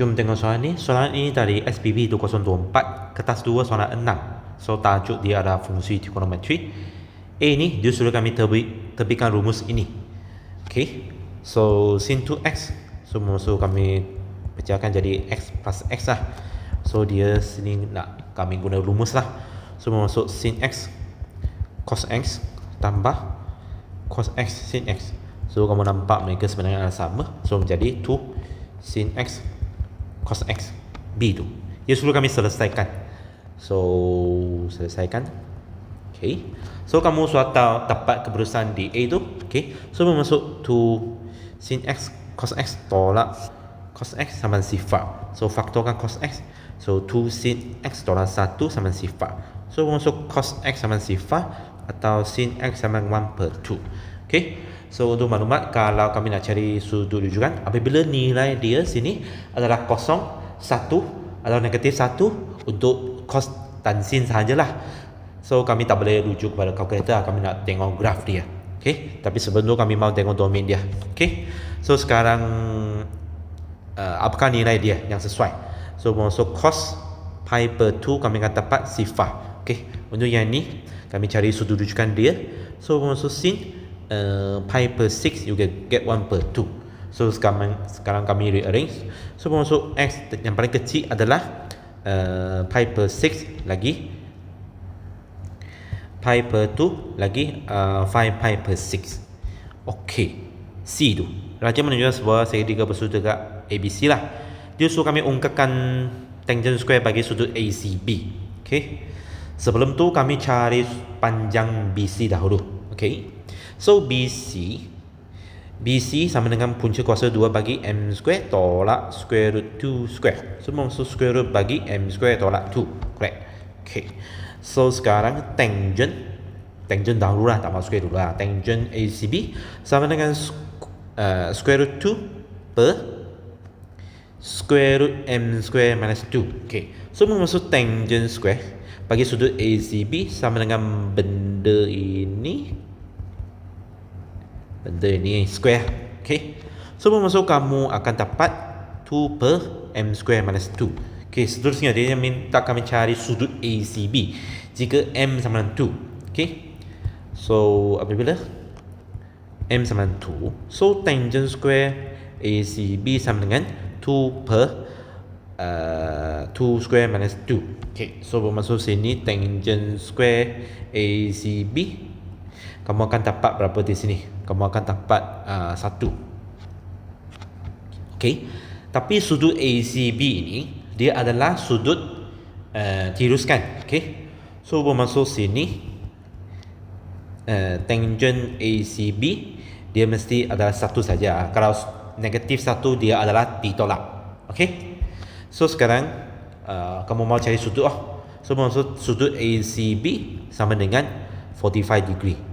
Jom tengok soalan ni. Soalan ini dari SPB 2024, kertas 2 soalan 6. So tajuk dia adalah fungsi trigonometri. A ni dia suruh kami terbitkan rumus ini. Okay. So sin 2x, so musuh kami pecahkan jadi x plus x lah. So dia sini nak kami guna rumus lah. So masuk sin x cos x tambah cos x sin x. So kamu nampak mereka sebenarnya adalah sama. So menjadi 2 sin x cos x b tu. Dia suruh kami selesaikan. So selesaikan. Okay. So kamu sudah dapat keputusan di A tu. Okay. So masuk 2 sin x cos x tolak cos x sama sifar. So faktorkan cos x. So 2 sin x tolak 1 sama sifar. So masuk cos x sama sifar atau sin x sama 1/2. Okay. So untuk maklumat, kalau kami nak cari sudut rujukan, apabila nilai dia sini adalah kosong, 1 atau negatif 1 untuk cos dan sin sahajalah. So kami tak boleh rujuk kepada kalkulator, kami nak tengok graf dia. Okay. Tapi sebelum tu kami mau tengok domain dia. Okay. So sekarang apakah nilai dia yang sesuai? So masuk cos pi per 2 kami akan dapat sifar. Okay. Untuk yang ni kami cari sudut rujukan dia. So masuk sin pi per 6 you get 1/2. So sekarang kami rearrange. So masuk x yang paling kecil adalah pi per 6 lagi pi per 2 lagi 5 pi per 6. Okey. C tu raja menunjukkan sebuah segitiga bersudut dekat ABC lah. Dia suruh kami ungkapkan tangent square bagi sudut ACB. Okey. Sebelum tu kami cari panjang BC dahulu. Okey. So BC sama dengan punca kuasa 2 bagi M square tolak square root 2 square. So maksud square root bagi M square tolak 2. Correct. Okay. So sekarang tangent dahulu lah, tak mahu square dulu lah. Tangent ACB sama dengan square root 2 per square root M square minus 2. Okay. So maksud tangent square bagi sudut ACB sama dengan benda ini square. Okay. So maksud kamu akan dapat 2 per M square minus 2. Okay, seterusnya dia minta kami cari sudut ACB jika M sama dengan 2. Okay. So apabila M sama dengan 2, so tangent square ACB sama dengan 2 per 2 square minus 2. Okay. So bermaksud sini tangent square ACB kamu akan dapat berapa di sini? Kamu akan dapat 1. Okay. Tapi sudut ACB ini dia adalah sudut tiruskan. Okay. So bermaksud sini tangent ACB dia mesti adalah 1 saja. Kalau negatif 1 dia adalah ditolak. Okay. So sekarang kamu mau cari sudut. So bermaksud sudut ACB sama dengan 45 degree.